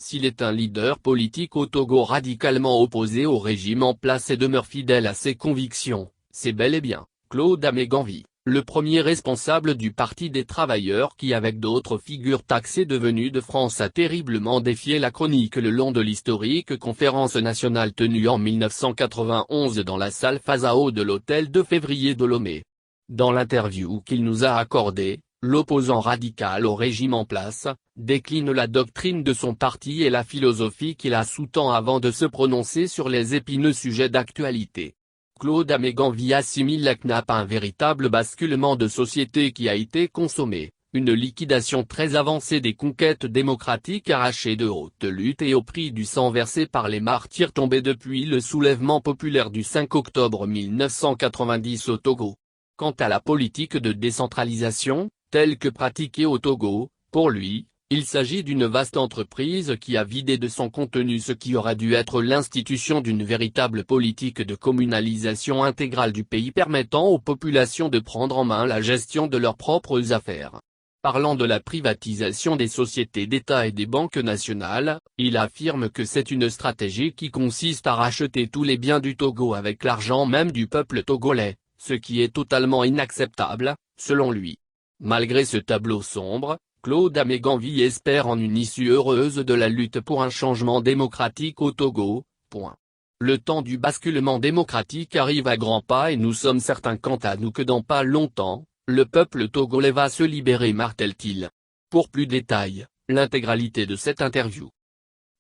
S'il est un leader politique au Togo radicalement opposé au régime en place et demeure fidèle à ses convictions, c'est bel et bien Claude Ameganvi, le premier responsable du Parti des travailleurs qui avec d'autres figures taxées de venue de France a terriblement défié la chronique le long de l'historique conférence nationale tenue en 1991 dans la salle Fasao de l'hôtel de février de Lomé. Dans l'interview qu'il nous a accordée, l'opposant radical au régime en place, décline la doctrine de son parti et la philosophie qu'il a sous-tend avant de se prononcer sur les épineux sujets d'actualité. Claude Ameganvi assimile la CNAP à un véritable basculement de société qui a été consommé, une liquidation très avancée des conquêtes démocratiques arrachées de haute lutte et au prix du sang versé par les martyrs tombés depuis le soulèvement populaire du 5 octobre 1990 au Togo. Quant à la politique de décentralisation, telle que pratiquée au Togo, pour lui, il s'agit d'une vaste entreprise qui a vidé de son contenu ce qui aurait dû être l'institution d'une véritable politique de communalisation intégrale du pays permettant aux populations de prendre en main la gestion de leurs propres affaires. Parlant de la privatisation des sociétés d'État et des banques nationales, il affirme que c'est une stratégie qui consiste à racheter tous les biens du Togo avec l'argent même du peuple togolais, ce qui est totalement inacceptable, selon lui. Malgré ce tableau sombre, Claude Ameganvi espère en une issue heureuse de la lutte pour un changement démocratique au Togo. Le temps du basculement démocratique arrive à grands pas et nous sommes certains quant à nous que dans pas longtemps, le peuple togolais va se libérer, martèle-t-il. Pour plus de détails, l'intégralité de cette interview.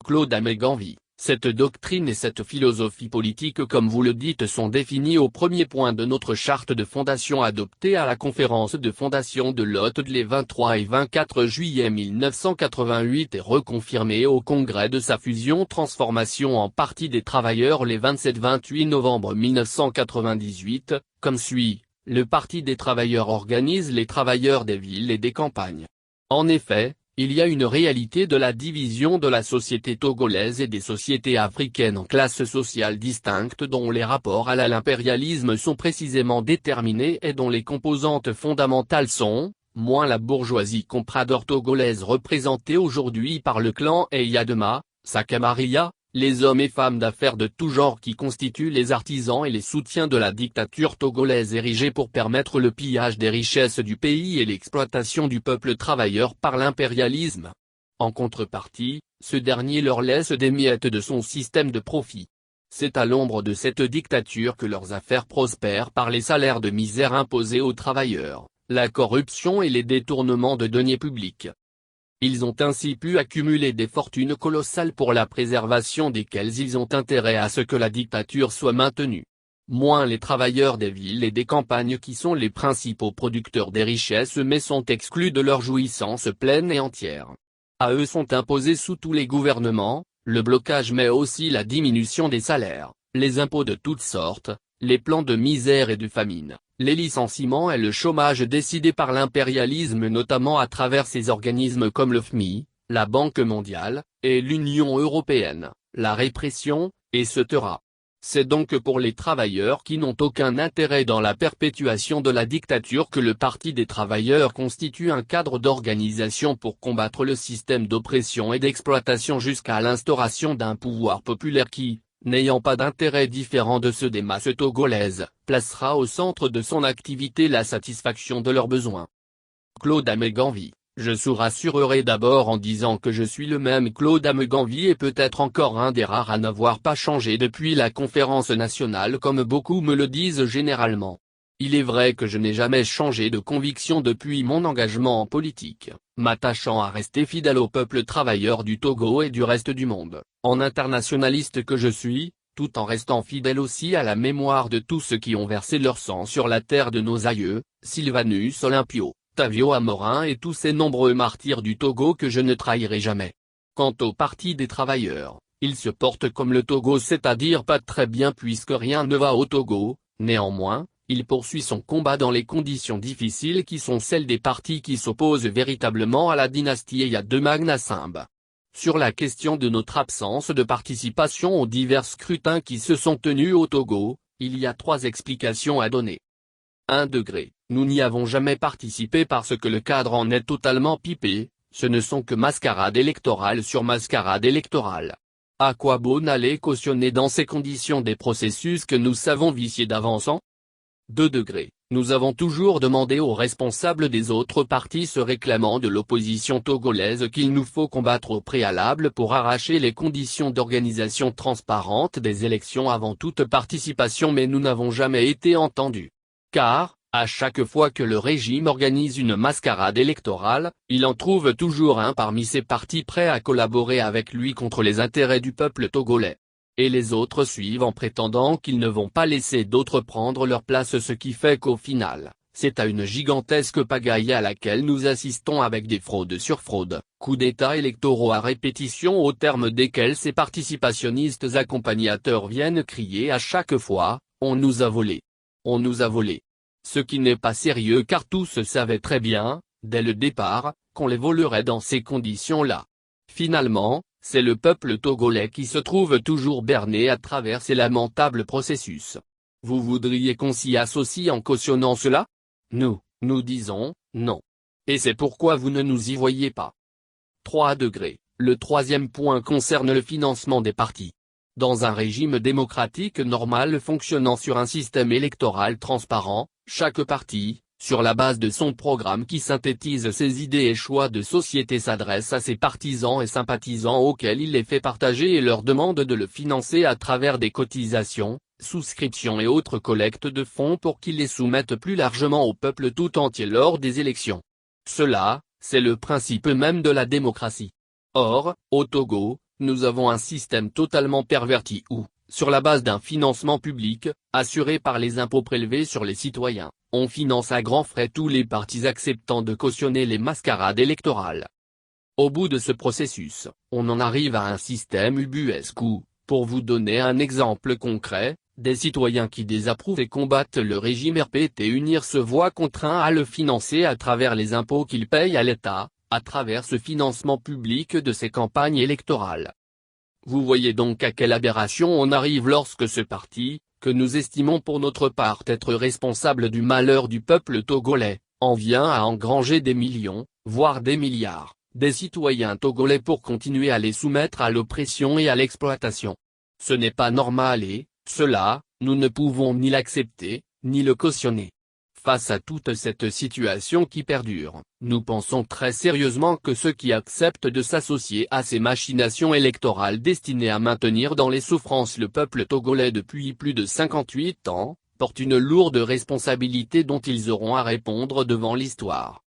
Claude Ameganvi. Cette doctrine et cette philosophie politique comme vous le dites sont définies au premier point de notre charte de fondation adoptée à la conférence de fondation de l'Hôte les 23 et 24 juillet 1988 et reconfirmée au congrès de sa fusion-transformation en Parti des travailleurs les 27-28 novembre 1998, comme suit, le Parti des travailleurs organise les travailleurs des villes et des campagnes. En effet, il y a une réalité de la division de la société togolaise et des sociétés africaines en classes sociales distinctes dont les rapports à l'impérialisme sont précisément déterminés et dont les composantes fondamentales sont, moins la bourgeoisie compradore togolaise représentée aujourd'hui par le clan Eyadema, Sakamaria, les hommes et femmes d'affaires de tout genre qui constituent les artisans et les soutiens de la dictature togolaise érigée pour permettre le pillage des richesses du pays et l'exploitation du peuple travailleur par l'impérialisme. En contrepartie, ce dernier leur laisse des miettes de son système de profit. C'est à l'ombre de cette dictature que leurs affaires prospèrent par les salaires de misère imposés aux travailleurs, la corruption et les détournements de deniers publics. Ils ont ainsi pu accumuler des fortunes colossales pour la préservation desquelles ils ont intérêt à ce que la dictature soit maintenue. Moins les travailleurs des villes et des campagnes qui sont les principaux producteurs des richesses mais sont exclus de leur jouissance pleine et entière. À eux sont imposés sous tous les gouvernements, le blocage mais aussi la diminution des salaires, les impôts de toutes sortes, les plans de misère et de famine, les licenciements et le chômage décidés par l'impérialisme notamment à travers ces organismes comme le FMI, la Banque mondiale, et l'Union européenne, la répression, etc. C'est donc pour les travailleurs qui n'ont aucun intérêt dans la perpétuation de la dictature que le Parti des travailleurs constitue un cadre d'organisation pour combattre le système d'oppression et d'exploitation jusqu'à l'instauration d'un pouvoir populaire qui, n'ayant pas d'intérêt différent de ceux des masses togolaises, placera au centre de son activité la satisfaction de leurs besoins. Claude Ameganvi. Je vous rassurerai d'abord en disant que je suis le même Claude Ameganvi et peut-être encore un des rares à n'avoir pas changé depuis la conférence nationale comme beaucoup me le disent généralement. Il est vrai que je n'ai jamais changé de conviction depuis mon engagement en politique, m'attachant à rester fidèle au peuple travailleur du Togo et du reste du monde, en internationaliste que je suis, tout en restant fidèle aussi à la mémoire de tous ceux qui ont versé leur sang sur la terre de nos aïeux, Sylvanus Olympio, Tavio Amorin et tous ces nombreux martyrs du Togo que je ne trahirai jamais. Quant au Parti des travailleurs, il se porte comme le Togo, c'est-à-dire pas très bien puisque rien ne va au Togo, néanmoins, il poursuit son combat dans les conditions difficiles qui sont celles des partis qui s'opposent véritablement à la dynastie Eyad Magna Simba. Sur la question de notre absence de participation aux divers scrutins qui se sont tenus au Togo, il y a 3 explications à donner. 1 degré, nous n'y avons jamais participé parce que le cadre en est totalement pipé, ce ne sont que mascarades électorales sur mascarades électorales. À quoi bon aller cautionner dans ces conditions des processus que nous savons viciés d'avance? 2 degrés. Nous avons toujours demandé aux responsables des autres partis se réclamant de l'opposition togolaise qu'il nous faut combattre au préalable pour arracher les conditions d'organisation transparente des élections avant toute participation, mais nous n'avons jamais été entendus. Car, à chaque fois que le régime organise une mascarade électorale, il en trouve toujours un parmi ses partis prêt à collaborer avec lui contre les intérêts du peuple togolais. Et les autres suivent en prétendant qu'ils ne vont pas laisser d'autres prendre leur place, ce qui fait qu'au final, c'est à une gigantesque pagaille à laquelle nous assistons avec des fraudes sur fraudes, coups d'État électoraux à répétition au terme desquels ces participationnistes accompagnateurs viennent crier à chaque fois « On nous a volé. On nous a volé ». Ce qui n'est pas sérieux car tous savaient très bien, dès le départ, qu'on les volerait dans ces conditions-là. Finalement, c'est le peuple togolais qui se trouve toujours berné à travers ces lamentables processus. Vous voudriez qu'on s'y associe en cautionnant cela? Nous disons, non. Et c'est pourquoi vous ne nous y voyez pas. 3 degrés. Le troisième point concerne le financement des partis. Dans un régime démocratique normal fonctionnant sur un système électoral transparent, chaque parti, sur la base de son programme qui synthétise ses idées et choix de société, s'adresse à ses partisans et sympathisants auxquels il les fait partager et leur demande de le financer à travers des cotisations, souscriptions et autres collectes de fonds pour qu'ils les soumettent plus largement au peuple tout entier lors des élections. Cela, c'est le principe même de la démocratie. Or, au Togo, nous avons un système totalement perverti où, sur la base d'un financement public, assuré par les impôts prélevés sur les citoyens, on finance à grands frais tous les partis acceptant de cautionner les mascarades électorales. Au bout de ce processus, on en arrive à un système ubuesque où, pour vous donner un exemple concret, des citoyens qui désapprouvent et combattent le régime RPT-UNIR se voient contraints à le financer à travers les impôts qu'ils payent à l'État, à travers ce financement public de ses campagnes électorales. Vous voyez donc à quelle aberration on arrive lorsque ce parti, que nous estimons pour notre part être responsable du malheur du peuple togolais, en vient à engranger des millions, voire des milliards, des citoyens togolais pour continuer à les soumettre à l'oppression et à l'exploitation. Ce n'est pas normal et, cela, nous ne pouvons ni l'accepter, ni le cautionner. Face à toute cette situation qui perdure, nous pensons très sérieusement que ceux qui acceptent de s'associer à ces machinations électorales destinées à maintenir dans les souffrances le peuple togolais depuis plus de 58 ans, portent une lourde responsabilité dont ils auront à répondre devant l'histoire.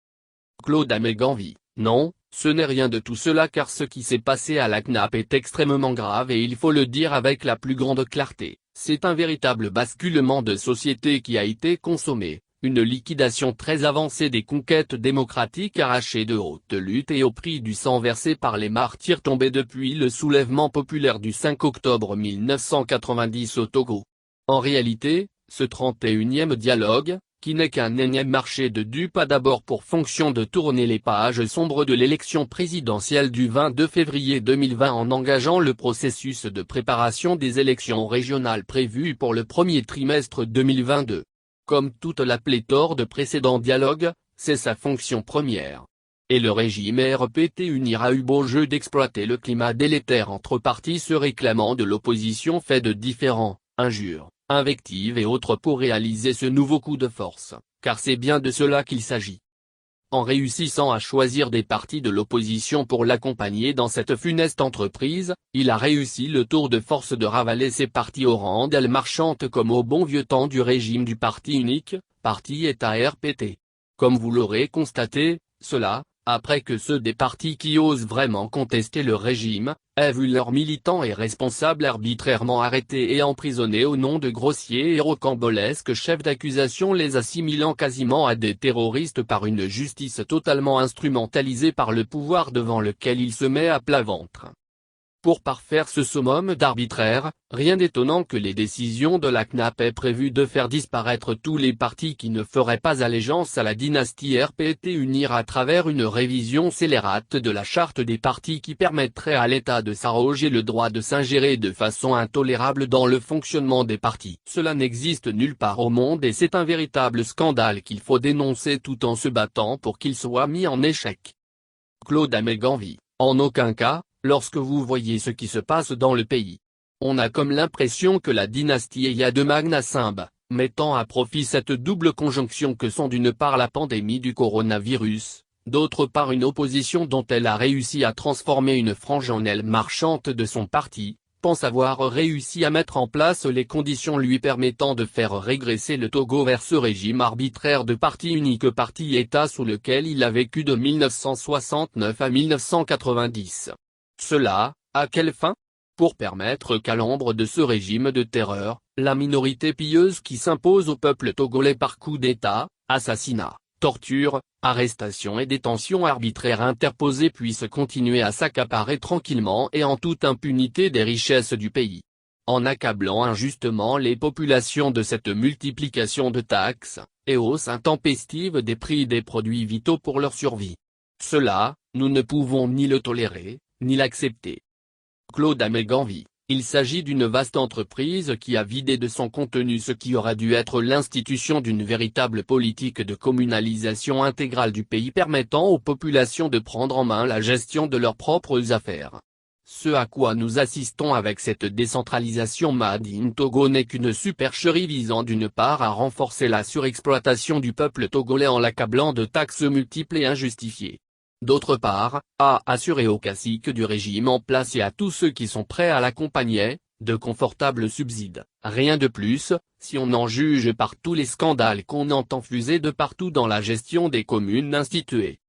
Claude Améganvi: non, ce n'est rien de tout cela car ce qui s'est passé à la CNAP est extrêmement grave et il faut le dire avec la plus grande clarté, c'est un véritable basculement de société qui a été consommé. Une liquidation très avancée des conquêtes démocratiques arrachées de haute lutte et au prix du sang versé par les martyrs tombés depuis le soulèvement populaire du 5 octobre 1990 au Togo. En réalité, ce 31e dialogue, qui n'est qu'un énième marché de dupes a d'abord pour fonction de tourner les pages sombres de l'élection présidentielle du 22 février 2020 en engageant le processus de préparation des élections régionales prévues pour le premier trimestre 2022. Comme toute la pléthore de précédents dialogues, c'est sa fonction première. Et le régime RPT-UNIR a eu beau jeu d'exploiter le climat délétère entre partis se réclamant de l'opposition fait de différends, injures, invectives et autres pour réaliser ce nouveau coup de force, car c'est bien de cela qu'il s'agit. En réussissant à choisir des partis de l'opposition pour l'accompagner dans cette funeste entreprise, il a réussi le tour de force de ravaler ces partis au rang d'ailes marchantes comme au bon vieux temps du régime du parti unique, parti État RPT. Comme vous l'aurez constaté, cela, après que ceux des partis qui osent vraiment contester le régime, aient vu leurs militants et responsables arbitrairement arrêtés et emprisonnés au nom de grossiers et rocambolesques chefs d'accusation, les assimilant quasiment à des terroristes par une justice totalement instrumentalisée par le pouvoir devant lequel il se met à plat ventre. Pour parfaire ce summum d'arbitraire, rien d'étonnant que les décisions de la CNAP aient prévu de faire disparaître tous les partis qui ne feraient pas allégeance à la dynastie RPT-UNIR à travers une révision scélérate de la charte des partis qui permettrait à l'État de s'arroger le droit de s'ingérer de façon intolérable dans le fonctionnement des partis. Cela n'existe nulle part au monde et c'est un véritable scandale qu'il faut dénoncer tout en se battant pour qu'il soit mis en échec. Claude Améganvi, en aucun cas, lorsque vous voyez ce qui se passe dans le pays. On a comme l'impression que la dynastie Eya de Magna Simba, mettant à profit cette double conjonction que sont d'une part la pandémie du coronavirus, d'autre part une opposition dont elle a réussi à transformer une frange en aile marchande de son parti, pense avoir réussi à mettre en place les conditions lui permettant de faire régresser le Togo vers ce régime arbitraire de parti unique parti-État sous lequel il a vécu de 1969 à 1990. Cela, à quelle fin? Pour permettre qu'à l'ombre de ce régime de terreur, la minorité pieuse qui s'impose au peuple togolais par coup d'État, assassinat, torture, arrestation et détention arbitraire interposée puisse continuer à s'accaparer tranquillement et en toute impunité des richesses du pays. En accablant injustement les populations de cette multiplication de taxes, et hausse intempestive des prix des produits vitaux pour leur survie. Cela, nous ne pouvons ni le tolérer, ni l'accepter. Claude Améganvi, il s'agit d'une vaste entreprise qui a vidé de son contenu ce qui aurait dû être l'institution d'une véritable politique de communalisation intégrale du pays permettant aux populations de prendre en main la gestion de leurs propres affaires. Ce à quoi nous assistons avec cette décentralisation Made in Togo n'est qu'une supercherie visant d'une part à renforcer la surexploitation du peuple togolais en l'accablant de taxes multiples et injustifiées. D'autre part, à assurer aux caciques du régime en place et à tous ceux qui sont prêts à l'accompagner, de confortables subsides, rien de plus, si on en juge par tous les scandales qu'on entend fuser de partout dans la gestion des communes instituées.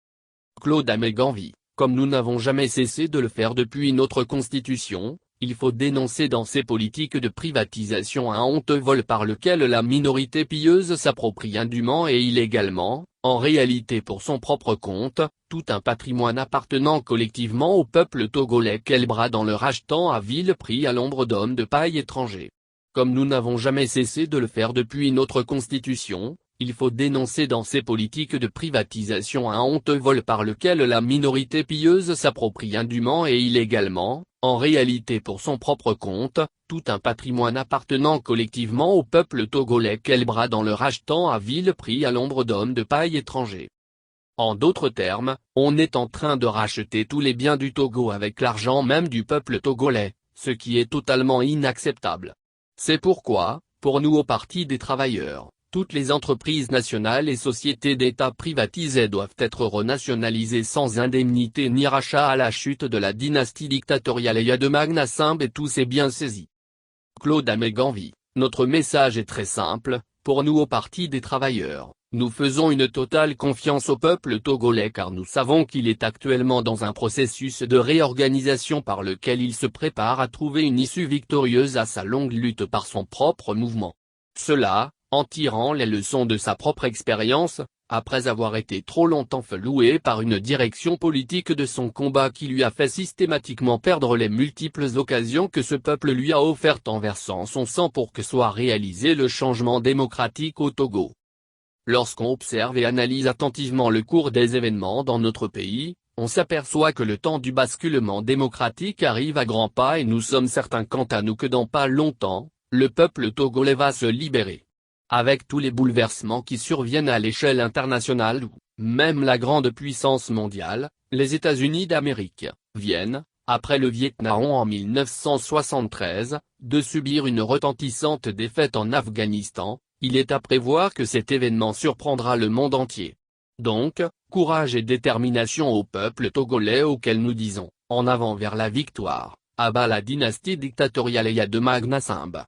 Claude Améganvi, comme nous n'avons jamais cessé de le faire depuis notre constitution, il faut dénoncer dans ces politiques de privatisation un honteux vol par lequel la minorité pieuse s'approprie indûment et illégalement, en réalité pour son propre compte, tout un patrimoine appartenant collectivement au peuple togolais qu'elle brade dans le rachetant à vil prix à l'ombre d'hommes de paille étrangers. Comme nous n'avons jamais cessé de le faire depuis notre constitution, il faut dénoncer dans ces politiques de privatisation un honteux vol par lequel la minorité pieuse s'approprie indûment et illégalement, en réalité pour son propre compte, tout un patrimoine appartenant collectivement au peuple togolais qu'elle brade dans le rachetant à vil prix à l'ombre d'hommes de paille étrangers. En d'autres termes, on est en train de racheter tous les biens du Togo avec l'argent même du peuple togolais, ce qui est totalement inacceptable. C'est pourquoi, pour nous au Parti des travailleurs, toutes les entreprises nationales et sociétés d'État privatisées doivent être renationalisées sans indemnité ni rachat à la chute de la dynastie dictatoriale Eya de Magna Simba et tous ses biens saisis. Claude Améganvi, notre message est très simple, pour nous au Parti des travailleurs, nous faisons une totale confiance au peuple togolais car nous savons qu'il est actuellement dans un processus de réorganisation par lequel il se prépare à trouver une issue victorieuse à sa longue lutte par son propre mouvement. Cela, en tirant les leçons de sa propre expérience, après avoir été trop longtemps floué par une direction politique de son combat qui lui a fait systématiquement perdre les multiples occasions que ce peuple lui a offertes en versant son sang pour que soit réalisé le changement démocratique au Togo. Lorsqu'on observe et analyse attentivement le cours des événements dans notre pays, on s'aperçoit que le temps du basculement démocratique arrive à grands pas et nous sommes certains quant à nous que dans pas longtemps, le peuple togolais va se libérer. Avec tous les bouleversements qui surviennent à l'échelle internationale où, même la grande puissance mondiale, les États-Unis d'Amérique, viennent, après le Vietnam en 1973, de subir une retentissante défaite en Afghanistan, il est à prévoir que cet événement surprendra le monde entier. Donc, courage et détermination au peuple togolais auquel nous disons, en avant vers la victoire, à bas la dynastie dictatoriale Eya de Magna Simba.